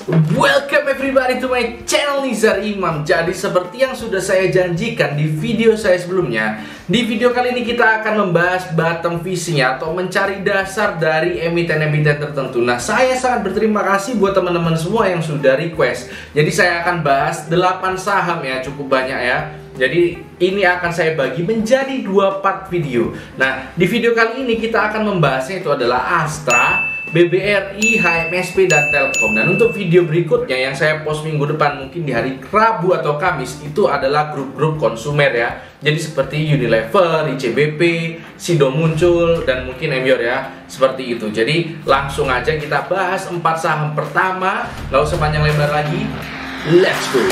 Welcome everybody to my channel Nizar Imam. Jadi seperti yang sudah saya janjikan di video saya sebelumnya, di video kali ini kita akan membahas bottom fishing atau mencari dasar dari emiten-emiten tertentu. Nah, saya sangat berterima kasih buat teman-teman semua yang sudah request. Jadi saya akan bahas 8 saham ya, cukup banyak ya. Jadi ini akan saya bagi menjadi 2 part video. Nah, di video kali ini kita akan membahasnya itu adalah Astra, BBRI, HMSP, dan Telkom. Dan untuk video berikutnya yang saya post minggu depan, mungkin di hari Rabu atau Kamis, itu adalah grup-grup konsumer ya. Jadi seperti Unilever, ICBP, Sido Muncul, dan mungkin Emyor ya. Seperti itu. Jadi langsung aja kita bahas 4 saham pertama. Gak usah panjang lebar lagi. Let's go.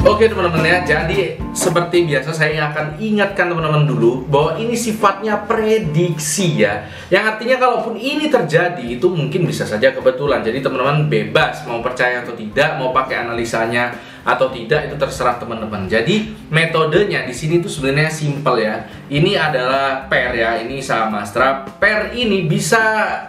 Oke teman-teman ya, jadi seperti biasa saya akan ingatkan teman-teman dulu bahwa ini sifatnya prediksi ya. Yang artinya kalaupun ini terjadi itu mungkin bisa saja kebetulan. Jadi teman-teman bebas mau percaya atau tidak, mau pakai analisanya atau tidak, itu terserah teman-teman. Jadi metodenya di sini tuh sebenarnya simple ya. Ini adalah pair ya, ini saham Astra. Pair ini bisa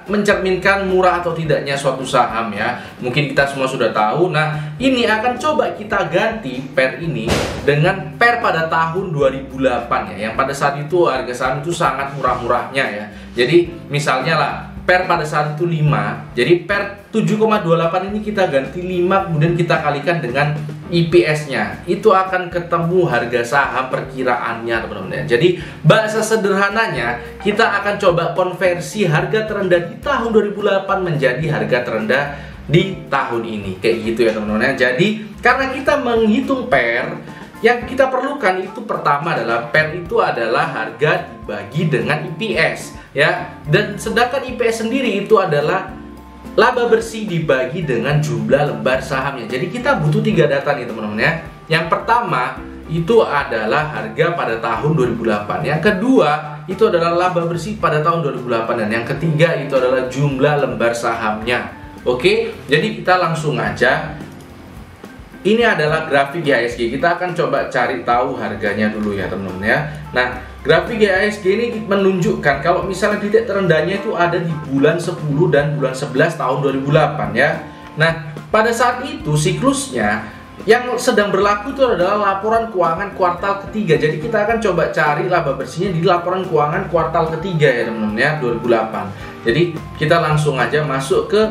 mencerminkan murah atau tidaknya suatu saham ya. Mungkin kita semua sudah tahu. Nah, ini akan coba kita ganti pair ini dengan pair pada tahun 2008 ya, yang pada saat itu harga saham itu sangat murah-murahnya ya. Jadi misalnya lah pair pada saat itu 5, jadi pair 7,28 ini kita ganti 5, kemudian kita kalikan dengan IPS-nya, itu akan ketemu harga saham perkiraannya teman-teman ya. Jadi bahasa sederhananya kita akan coba konversi harga terendah di tahun 2008 menjadi harga terendah di tahun ini, kayak gitu ya teman-teman ya. Jadi karena kita menghitung pair, yang kita perlukan itu pertama adalah pair itu adalah harga dibagi dengan IPS ya. Dan sedangkan IPS sendiri itu adalah laba bersih dibagi dengan jumlah lembar sahamnya. Jadi kita butuh 3 data nih teman-teman ya. Yang pertama itu adalah harga pada tahun 2008. Yang kedua itu adalah laba bersih pada tahun 2008. Dan yang ketiga itu adalah jumlah lembar sahamnya. Oke, jadi kita langsung aja. Ini adalah grafik IHSG. Kita akan coba cari tahu harganya dulu ya teman-teman ya. Nah, grafik IHSG ini menunjukkan kalau misalnya titik terendahnya itu ada di bulan 10 dan bulan 11 tahun 2008 ya. Nah, pada saat itu siklusnya yang sedang berlaku itu adalah laporan keuangan kuartal ketiga. Jadi kita akan coba cari laba bersihnya di laporan keuangan kuartal ketiga ya teman-teman ya, 2008. Jadi kita langsung aja masuk ke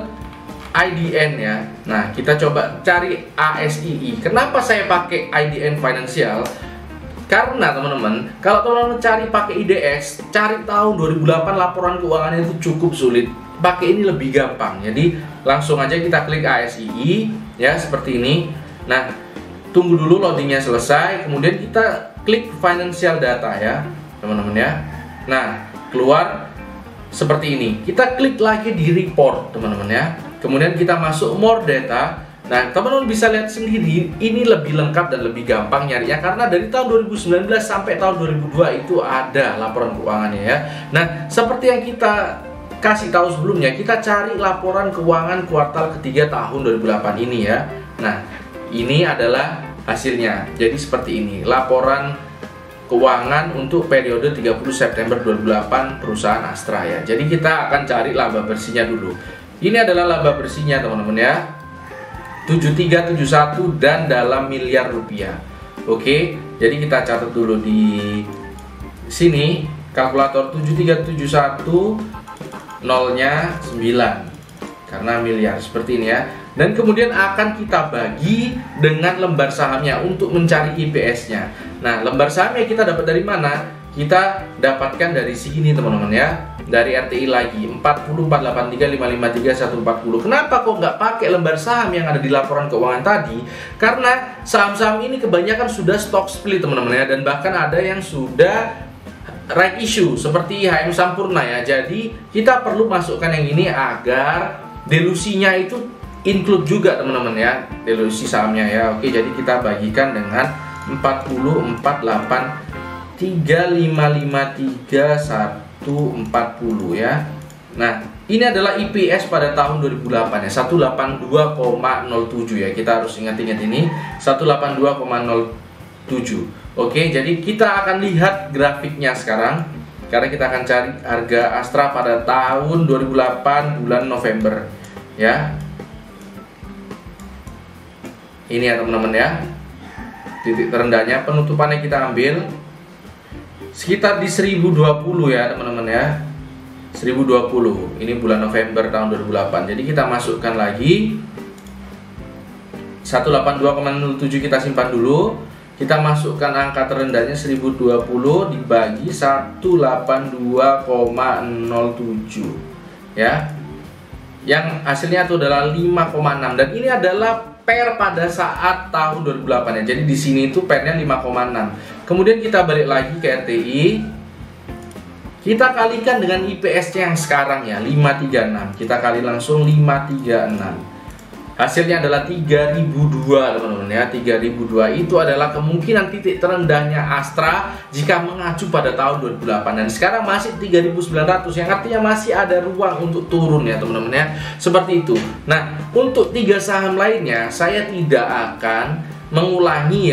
IDN ya. Nah, kita coba cari ASII. Kenapa saya pakai IDN Financial? Karena teman-teman, kalau teman-teman cari pakai IDX, cari tahu 2008 laporan keuangannya itu cukup sulit. Pakai ini lebih gampang. Jadi langsung aja kita klik ASII ya, seperti ini. Nah, tunggu dulu loadingnya selesai, kemudian kita klik Financial Data ya teman-teman ya. Nah, keluar seperti ini. Kita klik lagi di report teman-teman ya. Kemudian kita masuk more data. Nah, teman-teman bisa lihat sendiri, ini lebih lengkap dan lebih gampang nyarinya karena dari tahun 2019 sampai tahun 2002 itu ada laporan keuangannya ya. Nah, seperti yang kita kasih tahu sebelumnya, kita cari laporan keuangan kuartal ketiga tahun 2008 ini ya. Nah, ini adalah hasilnya. Jadi seperti ini, laporan keuangan untuk periode 30 September 2008 perusahaan Astra ya. Jadi kita akan cari laba bersihnya dulu. Ini adalah laba bersihnya teman-teman ya, 7371 dan dalam miliar rupiah. Oke, jadi kita catat dulu di sini kalkulator 7371, nolnya 9 karena miliar, seperti ini ya. Dan kemudian akan kita bagi dengan lembar sahamnya untuk mencari IPS-nya. Nah, lembar sahamnya kita dapat dari mana? Kita dapatkan dari sini teman-teman ya, dari RTI lagi 40, 483, 553, 140. Kenapa kok nggak pakai lembar saham yang ada di laporan keuangan tadi? Karena saham-saham ini kebanyakan sudah stock split teman-teman ya, dan bahkan ada yang sudah right issue seperti HM Sampurna ya. Jadi kita perlu masukkan yang ini agar delusinya itu include juga teman-teman ya, delusi sahamnya ya. Oke, jadi kita bagikan dengan 40, 48, 3, 5, 5, 3, 1, 40 ya. Nah, Ini adalah EPS pada tahun 2008 ya, 182,07 ya. Kita harus ingat-ingat ini, 182,07. Oke, jadi kita akan lihat grafiknya sekarang. Karena kita akan cari harga Astra pada tahun 2008 bulan November ya. Ini ya teman-teman ya, titik terendahnya, penutupannya kita ambil sekitar di 1020 ya teman-teman ya, 1020. Ini bulan November tahun 2008. Jadi kita masukkan lagi 182,07, kita simpan dulu. Kita masukkan angka terendahnya 1020 dibagi 182,07 ya. Yang hasilnya itu adalah 5,6, dan ini adalah per pada saat tahun 2008 ya. Jadi di sini itu pernya 5,6. Kemudian kita balik lagi ke RTI. Kita kalikan dengan IPS-nya yang sekarang ya, 536. Kita kali langsung 536. Hasilnya adalah 3002 teman-teman ya. 3002 itu adalah kemungkinan titik terendahnya Astra jika mengacu pada tahun 2008, dan sekarang masih 3900, yang artinya masih ada ruang untuk turun ya teman-teman ya. Seperti itu. Nah, untuk 3 saham lainnya saya tidak akan mengulangi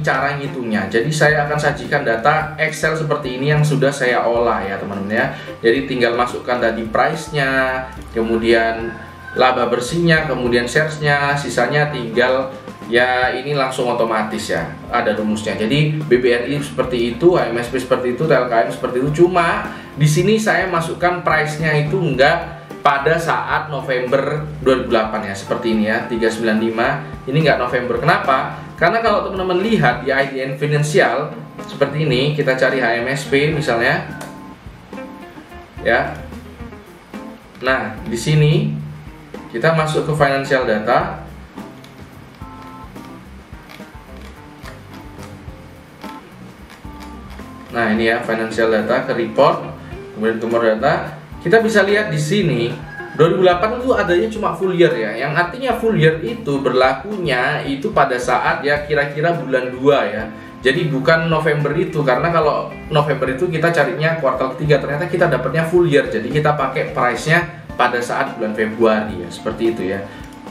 cara ngitungnya. Jadi saya akan sajikan data Excel seperti ini yang sudah saya olah ya teman-teman ya. Jadi tinggal masukkan tadi price-nya, kemudian laba bersihnya, kemudian shares-nya, sisanya tinggal ya ini langsung otomatis ya, ada rumusnya. Jadi BBRI seperti itu, HMSP seperti itu, TLKM seperti itu. Cuma di sini saya masukkan price-nya itu enggak pada saat November 2008 ya, seperti ini ya, 395. Ini enggak November. Kenapa? Karena kalau teman-teman lihat di IDN Financial seperti ini, kita cari HMSP misalnya ya. Nah, di sini kita masuk ke financial data. Nah, ini ya financial data, ke report, kemudian ke more data. Kita bisa lihat di sini 2008 itu adanya cuma full year ya. Yang artinya full year itu berlakunya itu pada saat ya kira-kira bulan 2 ya. Jadi bukan November itu, karena kalau November itu kita carinya kuartal ketiga, ternyata kita dapatnya full year. Jadi kita pakai price-nya pada saat bulan Februari ya, seperti itu ya.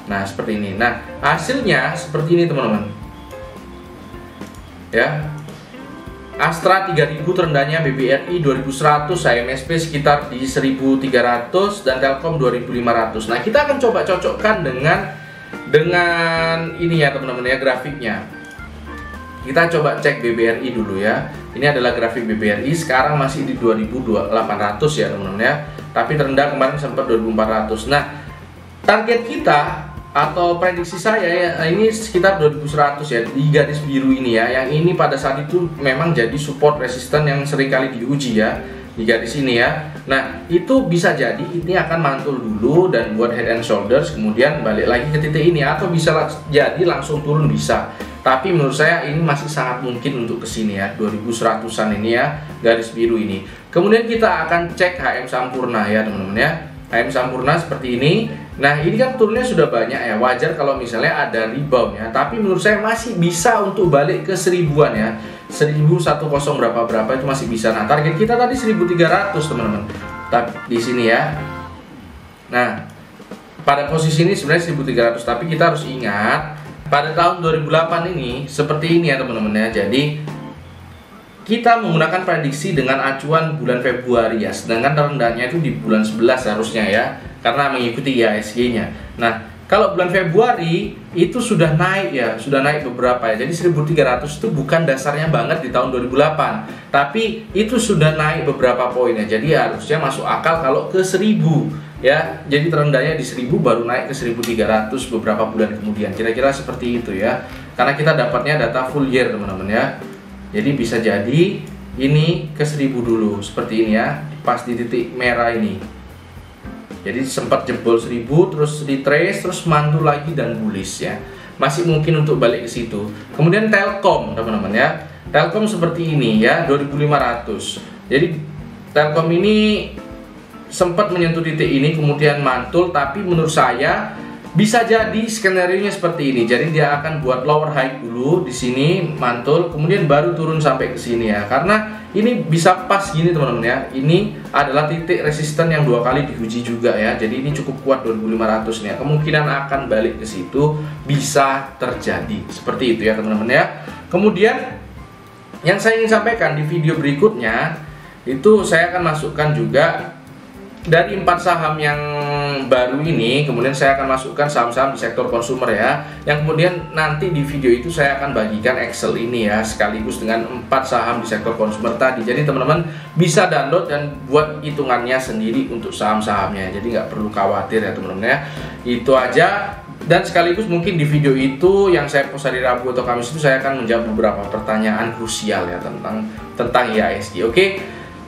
Nah, seperti ini. Nah, hasilnya seperti ini teman-teman ya. Astra 3000 terendahnya, BBRI 2100, HMSP sekitar di 1300, dan Telkom 2500. Nah, kita akan coba cocokkan dengan ini ya teman-teman ya, grafiknya. Kita coba cek BBRI dulu ya. Ini adalah grafik BBRI, sekarang masih di 2800 ya teman-teman ya. Tapi terendah kemarin sempat 2400. Nah, target kita atau prediksi saya ya, ini sekitar 2100 ya, di garis biru ini ya. Yang ini pada saat itu memang jadi support resisten yang seringkali diuji ya, di garis ini ya. Nah, itu bisa jadi ini akan mantul dulu dan buat head and shoulders, kemudian balik lagi ke titik ini, atau bisa jadi langsung turun bisa. Tapi menurut saya ini masih sangat mungkin untuk kesini ya, 2100-an ini ya, garis biru ini. Kemudian kita akan cek HM Sampurna ya teman-teman ya. HM Sampurna seperti ini. Nah, ini kan turunnya sudah banyak ya, wajar kalau misalnya ada rebound ya. Tapi menurut saya masih bisa untuk balik ke 1000-an ya, 1010 berapa itu masih bisa. Nah, target kita tadi 1300 teman-teman. Tapi di sini ya. Nah, pada posisi ini sebenarnya 1300, tapi kita harus ingat pada tahun 2008 ini seperti ini ya teman-teman ya. Jadi kita menggunakan prediksi dengan acuan bulan Februari ya, sedangkan terendahnya itu di bulan 11 harusnya ya, karena mengikuti IHSG-nya. Nah, kalau bulan Februari itu sudah naik ya, sudah naik beberapa ya. Jadi 1300 itu bukan dasarnya banget di tahun 2008, tapi itu sudah naik beberapa poin ya. Jadi harusnya masuk akal kalau ke 1000 ya. Jadi terendahnya di 1000 baru naik ke 1300 beberapa bulan kemudian. Kira-kira seperti itu ya. Karena kita dapatnya data full year teman-teman ya. Jadi bisa jadi ini ke 1000 dulu seperti ini ya, pas di titik merah ini. Jadi sempat jebol 1000, terus retrace, terus mantul lagi dan bullish ya. Masih mungkin untuk balik ke situ. Kemudian Telkom teman-teman ya. Telkom seperti ini ya, 2500. Jadi Telkom ini sempat menyentuh titik ini kemudian mantul, tapi menurut saya bisa jadi skenario-nya seperti ini. Jadi dia akan buat lower high dulu di sini, mantul, kemudian baru turun sampai ke sini ya. Karena ini bisa pas gini teman-teman ya. Ini adalah titik resisten yang 2 kali diuji juga ya. Jadi ini cukup kuat 2500 nih ya. Kemungkinan akan balik ke situ bisa terjadi. Seperti itu ya teman-teman ya. Kemudian yang saya ingin sampaikan di video berikutnya itu saya akan masukkan juga dari 4 saham yang baru ini, kemudian saya akan masukkan saham-saham di sektor konsumer ya, yang kemudian nanti di video itu saya akan bagikan Excel ini ya, sekaligus dengan 4 saham di sektor konsumer tadi. Jadi teman-teman bisa download dan buat hitungannya sendiri untuk saham-sahamnya, jadi nggak perlu khawatir ya teman-teman ya. Itu aja. Dan sekaligus mungkin di video itu yang saya post hari Rabu atau Kamis itu saya akan menjawab beberapa pertanyaan krusial ya tentang IHSG. Oke.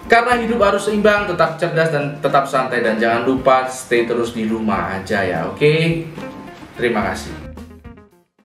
Karena hidup harus seimbang, tetap cerdas dan tetap santai, dan jangan lupa stay terus di rumah aja ya. Oke. Terima kasih.